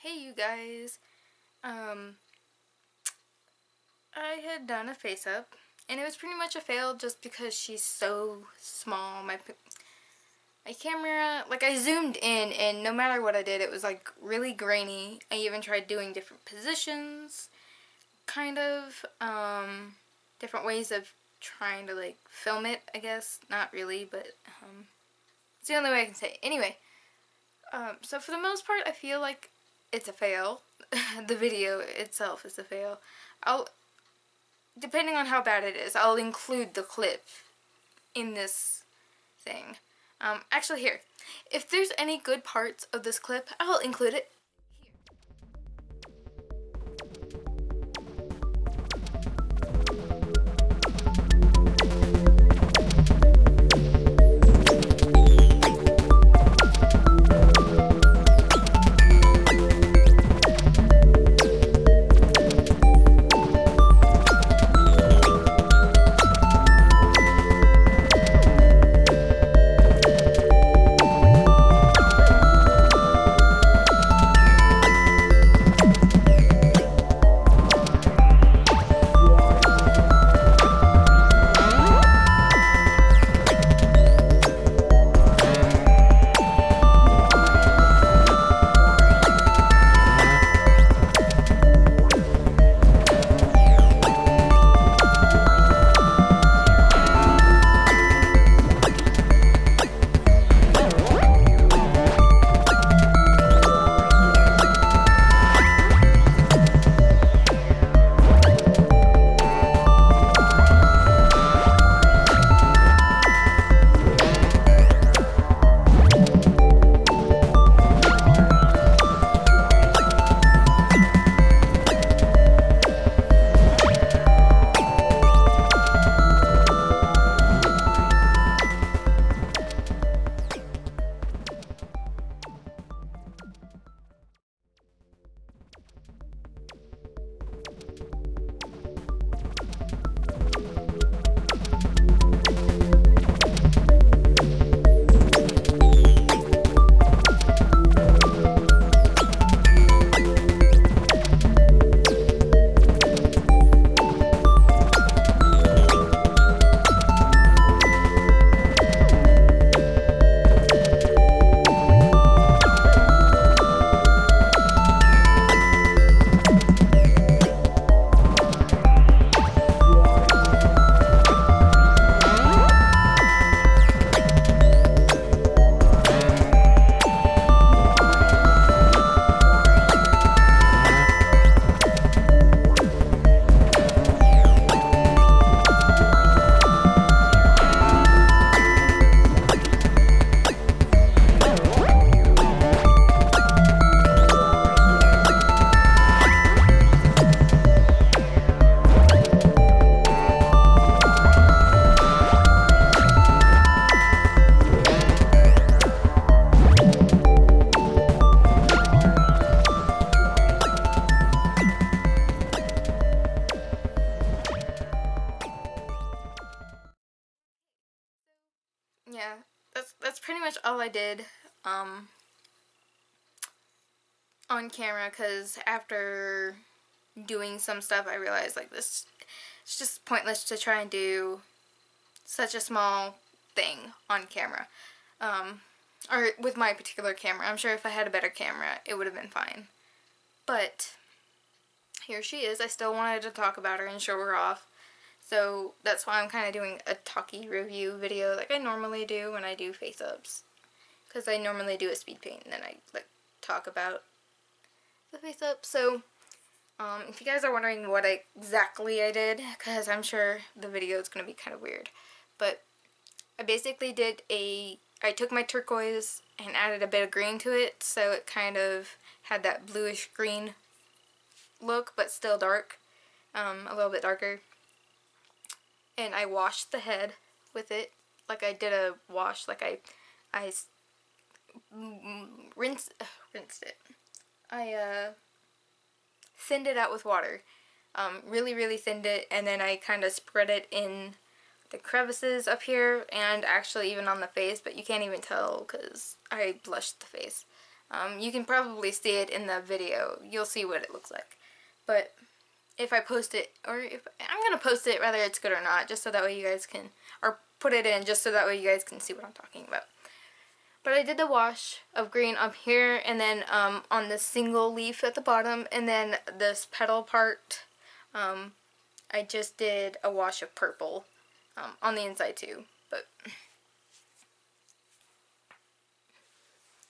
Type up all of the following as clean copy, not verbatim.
Hey you guys, I had done a face up and it was pretty much a fail just because she's so small. My camera, like I zoomed in and no matter what I did it was like really grainy. I even tried doing different positions, kind of, different ways of trying to like film it, I guess. Not really, but it's the only way I can say it. Anyway, so for the most part I feel like it's a fail. The video itself is a fail. Depending on how bad it is, I'll include the clip in this thing. Actually here, if there's any good parts of this clip, I'll include it. Yeah, that's pretty much all I did on camera, because after doing some stuff I realized like this, it's just pointless to try and do such a small thing on camera, or with my particular camera. I'm sure if I had a better camera it would have been fine, but here she is. I still wanted to talk about her and show her off. So that's why I'm kind of doing a talkie review video like I normally do when I do face ups. Because I normally do a speed paint and then I like talk about the face up. So if you guys are wondering what exactly I did, because I'm sure the video is going to be kind of weird. But I basically I took my turquoise and added a bit of green to it. So it kind of had that bluish green look but still dark. A little bit darker. And I washed the head with it, like I did a wash, like I rinsed it. I thinned it out with water, really thinned it, and then I kind of spread it in the crevices up here, and actually even on the face, but you can't even tell because I blushed the face. You can probably see it in the video. You'll see what it looks like. But if I post it, or if I'm gonna post it whether it's good or not, just so that way you guys can, or put it in just so that way you guys can see what I'm talking about. But I did the wash of green up here, and then on the single leaf at the bottom, and then this petal part, I just did a wash of purple on the inside too. But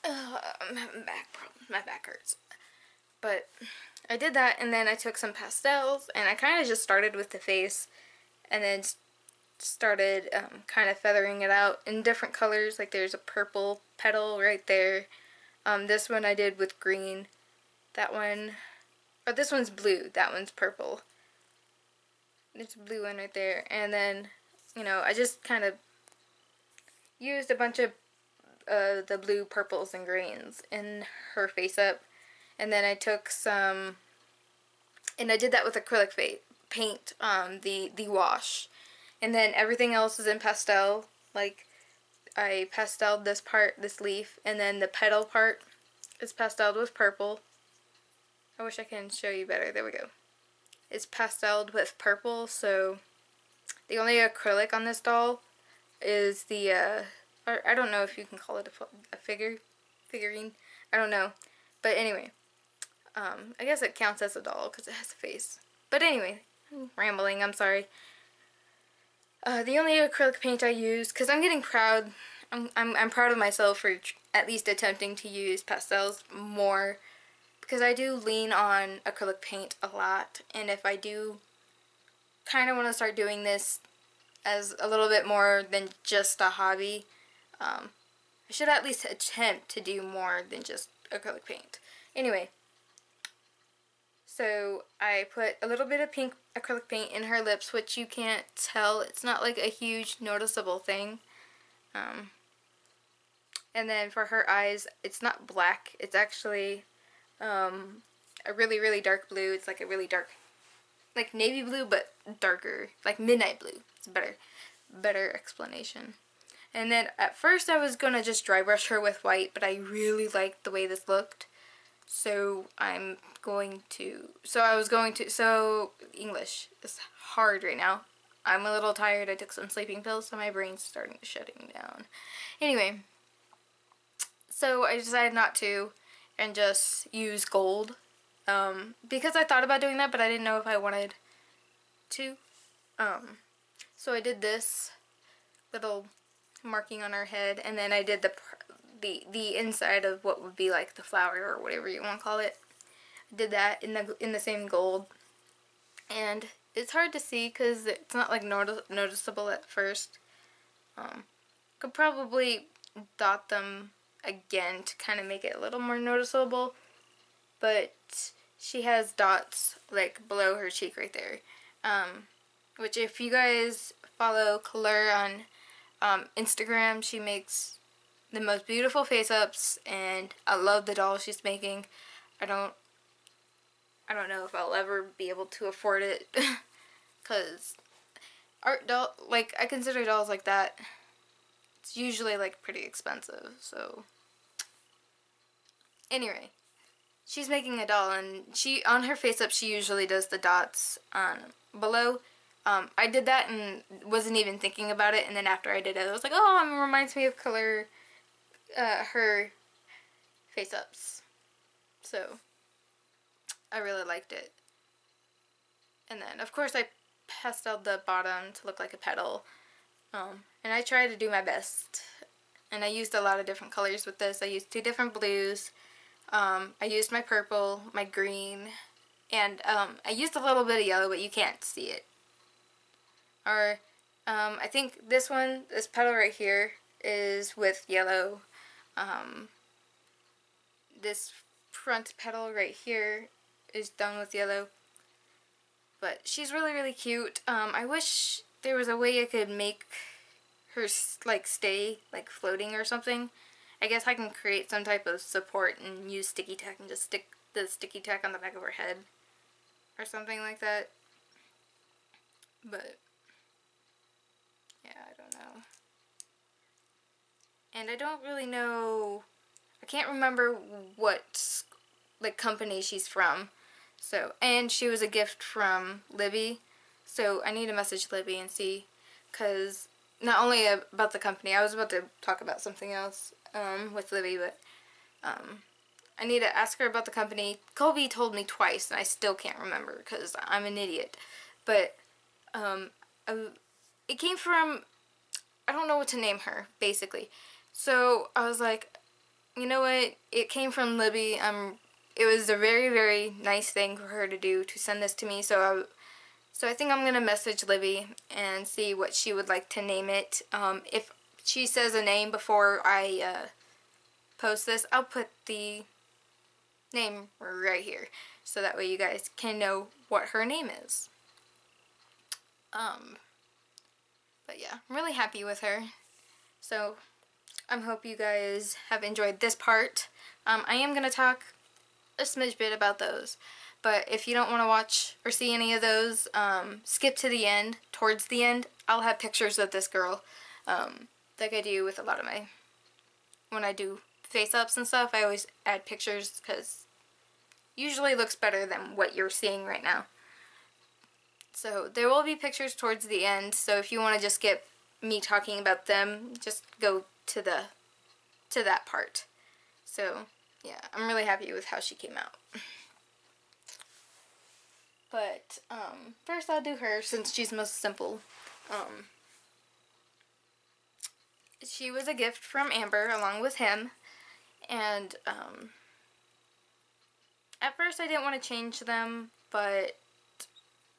I'm having back problems. My back hurts. But I did that, and then I took some pastels, and I kind of just started with the face, and then started kind of feathering it out in different colors. Like there's a purple petal right there. This one I did with green. That one, or this one's blue. That one's purple. There's a blue one right there. And then, you know, I just kind of used a bunch of the blue, purples, and greens in her face up. And then I took some, and I did that with acrylic paint, the wash. And then everything else is in pastel. Like, I pasteled this part, this leaf, and then the petal part is pasteled with purple. I wish I can show you better. There we go. It's pasteled with purple, so the only acrylic on this doll is the, or I don't know if you can call it a figurine. I don't know. But anyway, I guess it counts as a doll because it has a face. But anyway, I'm rambling, I'm sorry. The only acrylic paint I use, because I'm getting proud, I'm proud of myself for at least attempting to use pastels more, because I do lean on acrylic paint a lot, and if I do kind of want to start doing this as a little bit more than just a hobby, I should at least attempt to do more than just acrylic paint. Anyway, so I put a little bit of pink acrylic paint in her lips, which you can't tell. It's not like a huge noticeable thing. And then for her eyes, it's not black. It's actually a really, really dark blue. It's like a really dark, like navy blue, but darker, like midnight blue. It's a better explanation. And then at first I was gonna just dry brush her with white, but I really liked the way this looked. So so English is hard right now. I'm a little tired. I took some sleeping pills, so my brain's starting to shutting down. Anyway, so I decided not to and just use gold. Because I thought about doing that, but I didn't know if I wanted to. So I did this little marking on her head, and then I did the inside of what would be like the flower or whatever you want to call it. I did that in the same gold, and it's hard to see because it's not like noticeable at first. Could probably dot them again to kind of make it a little more noticeable, but she has dots like below her cheek right there, which if you guys follow Color on Instagram, she makes the most beautiful face-ups, and I love the doll she's making. I don't know if I'll ever be able to afford it, because I consider dolls like that, it's usually like pretty expensive. So anyway, she's making a doll, and on her face-up she usually does the dots below. I did that and wasn't even thinking about it, and then after I did it I was like, oh, it reminds me of Color, her face-ups. So I really liked it. And then of course I pasteled the bottom to look like a petal, and I tried to do my best, and I used a lot of different colors with this. I used 2 different blues, I used my purple, my green, and I used a little bit of yellow, but you can't see it. Or I think this petal right here is with yellow. This front petal right here is done with yellow. But she's really, really cute. I wish there was a way I could make her like stay like floating or something. I guess I can create some type of support and use sticky tack and just stick the sticky tack on the back of her head or something like that. But yeah, I don't know. And I don't really know, I can't remember what like company she's from. So, and she was a gift from Libby. So I need to message Libby and see, because not only about the company, I was about to talk about something else with Libby, but I need to ask her about the company. Colby told me twice, and I still can't remember because I'm an idiot. But um, it came from, I don't know what to name her, basically. So I was like, you know what? It came from Libby. It was a very, very nice thing for her to do, to send this to me. So I think I'm going to message Libby and see what she would like to name it. If she says a name before I post this, I'll put the name right here, so that way you guys can know what her name is. But yeah, I'm really happy with her. So I hope you guys have enjoyed this part. I am going to talk a smidge bit about those. But if you don't want to watch or see any of those, skip to the end. Towards the end, I'll have pictures of this girl, like I do with a lot of my, when I do face-ups and stuff, I always add pictures, because usually looks better than what you're seeing right now. So there will be pictures towards the end, so if you want to just skip me talking about them, just go to that part. So yeah, I'm really happy with how she came out. But first I'll do her, since she's most simple. She was a gift from Amber along with him, and at first I didn't want to change them, but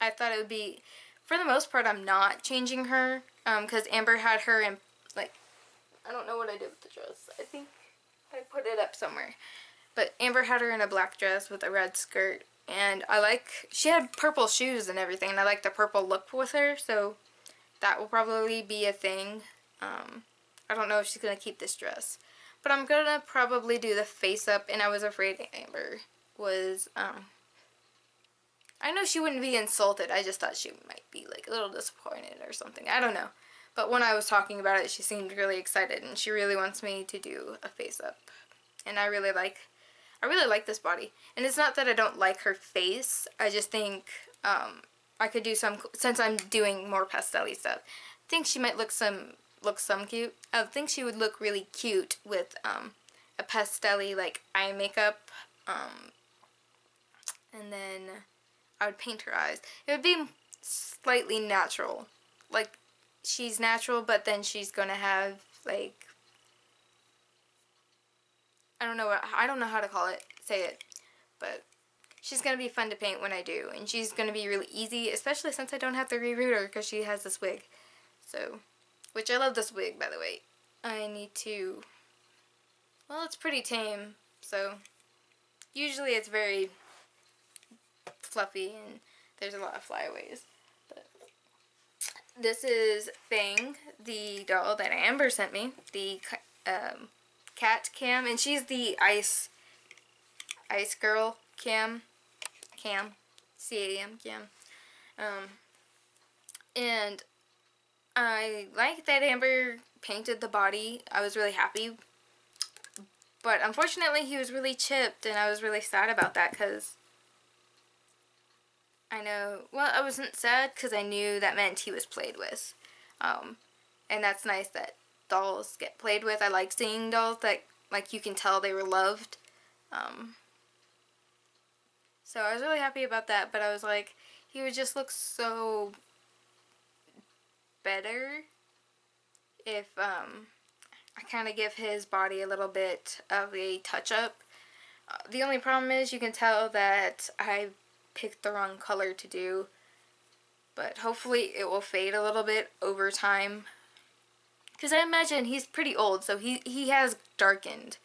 I thought it would be, for the most part I'm not changing her, because Amber had her in, like, I don't know what I did with the dress. I think I put it up somewhere. But Amber had her in a black dress with a red skirt, and she had purple shoes and everything, and I like the purple look with her, so that will probably be a thing. I don't know if she's going to keep this dress, but I'm going to probably do the face up, and I was afraid Amber was, I know she wouldn't be insulted, I just thought she might be like a little disappointed or something, I don't know. But when I was talking about it, she seemed really excited, and she really wants me to do a face up, and I really like this body. And it's not that I don't like her face, I just think I could do some, since I'm doing more pastel-y stuff, I think she might look some cute. I think she would look really cute with a pastel-y like eye makeup, and then I would paint her eyes. It would be slightly natural, like she's natural, but then she's gonna have like, I don't know how to say it, but she's going to be fun to paint when I do, and she's going to be really easy, especially since I don't have to reroot her because she has this wig. So, which I love this wig, by the way. I need to, well, it's pretty tame, so usually it's very fluffy and there's a lot of flyaways. But this is Fang, the doll that Amber sent me, the cat Cam, and she's the ice girl Cam, C-A-M, Cam. And I like that Amber painted the body. I was really happy, but unfortunately he was really chipped, and I was really sad about that, because I know, well, I wasn't sad because I knew that meant he was played with, and that's nice that dolls get played with. I like seeing dolls that, like, you can tell they were loved. So I was really happy about that, but I was like, he would just look so better if I kind of give his body a little bit of a touch-up. The only problem is you can tell that I picked the wrong color to do, but hopefully it will fade a little bit over time, because I imagine he's pretty old, so he has darkened.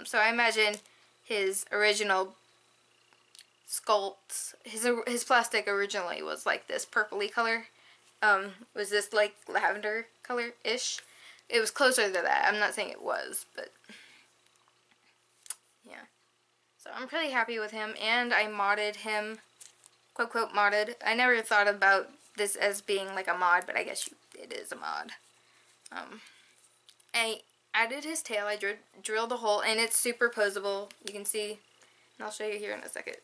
So I imagine his original sculpt, his plastic originally was like this purpley color. Was this like lavender color-ish? It was closer to that. I'm not saying it was, but yeah. So I'm pretty happy with him, and I modded him, quote quote modded. I never thought about this as being like a mod, but I guess it is a mod. added his tail. I drilled a hole, and it's super posable. You can see, and I'll show you here in a second.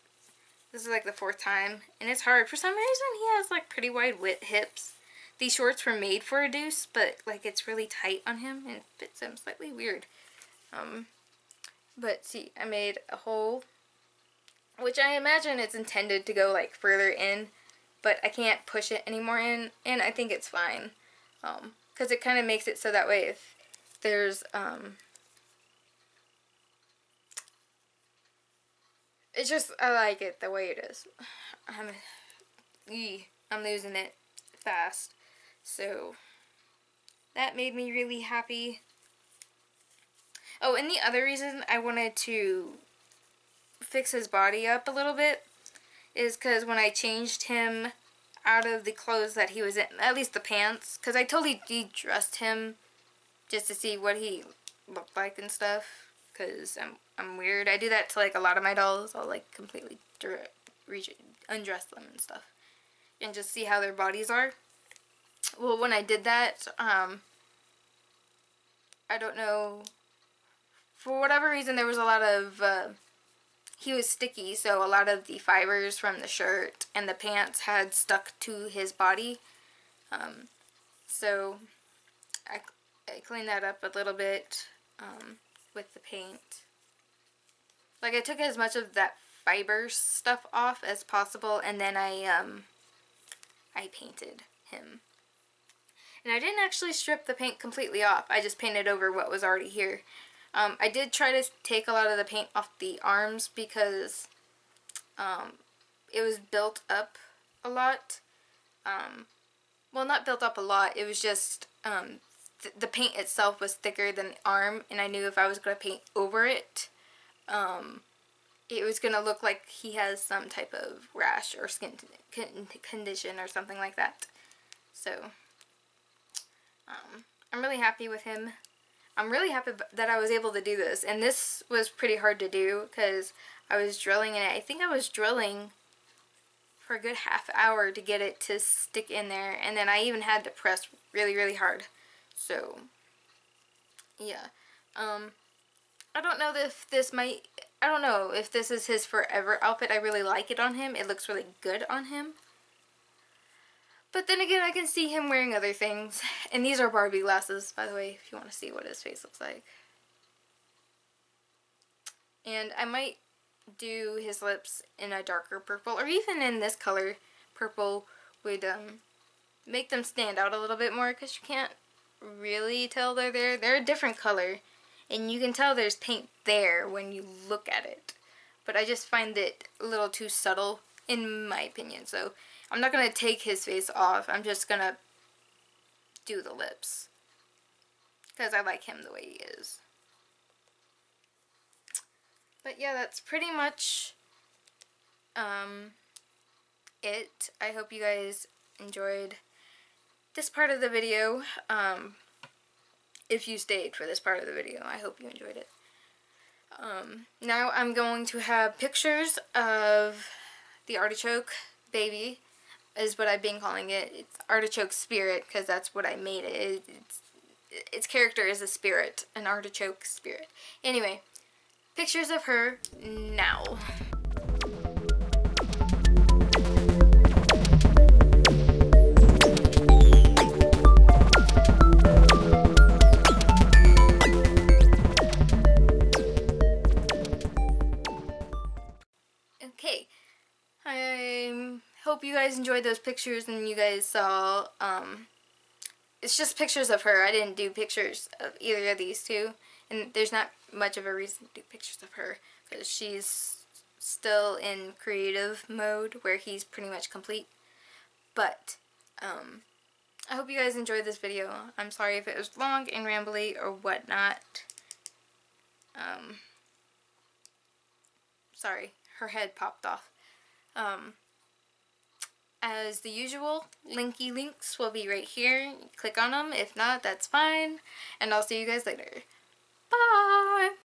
This is like the 4th time, and it's hard. For some reason, he has like pretty wide width hips. These shorts were made for a deuce, but like it's really tight on him and it fits him slightly weird. But see, I made a hole, which I imagine it's intended to go like further in, but I can't push it anymore in, and I think it's fine. Because it kind of makes it so that way if there's, it's just, I like it the way it is. I'm losing it fast. So, that made me really happy. Oh, and the other reason I wanted to fix his body up a little bit is because when I changed him out of the clothes that he was in, at least the pants, because I totally de-dressed him just to see what he looked like and stuff, because I'm weird. I do that to like a lot of my dolls. I'll like completely undress them and stuff and just see how their bodies are. Well, when I did that, I don't know, for whatever reason there was a lot of, he was sticky, so a lot of the fibers from the shirt and the pants had stuck to his body. So I cleaned that up a little bit with the paint. Like, I took as much of that fiber stuff off as possible, and then I painted him. And I didn't actually strip the paint completely off. I just painted over what was already here. I did try to take a lot of the paint off the arms because it was built up a lot. Well, not built up a lot. It was just the paint itself was thicker than the arm, and I knew if I was going to paint over it, it was going to look like he has some type of rash or skin condition or something like that. So, I'm really happy with him. I'm really happy that I was able to do this, and this was pretty hard to do because I was drilling in it. I think I was drilling for a good half hour to get it to stick in there, and then I even had to press really, really hard. So, yeah. I don't know if this might, I don't know if this is his forever outfit. I really like it on him. It looks really good on him. But then again, I can see him wearing other things. And these are Barbie glasses, by the way, if you want to see what his face looks like. And I might do his lips in a darker purple, or even in this color. Purple would make them stand out a little bit more, because you can't really tell they're there. They're a different color, and you can tell there's paint there when you look at it. But I just find it a little too subtle, in my opinion. So I'm not going to take his face off. I'm just going to do the lips, because I like him the way he is. But yeah, that's pretty much it. I hope you guys enjoyed this part of the video. If you stayed for this part of the video, I hope you enjoyed it. Now I'm going to have pictures of the artichoke baby, is what I've been calling it. It's Artichoke Spirit, because that's what I made it. Its character is a spirit, an artichoke spirit. Anyway, pictures of her now. Okay, I hope you guys enjoyed those pictures and you guys saw, it's just pictures of her. I didn't do pictures of either of these two, and there's not much of a reason to do pictures of her, because she's still in creative mode where he's pretty much complete. But, I hope you guys enjoyed this video. I'm sorry if it was long and rambly or whatnot. Sorry, her head popped off. As the usual, linky links will be right here. Click on them. If not, that's fine. And I'll see you guys later. Bye!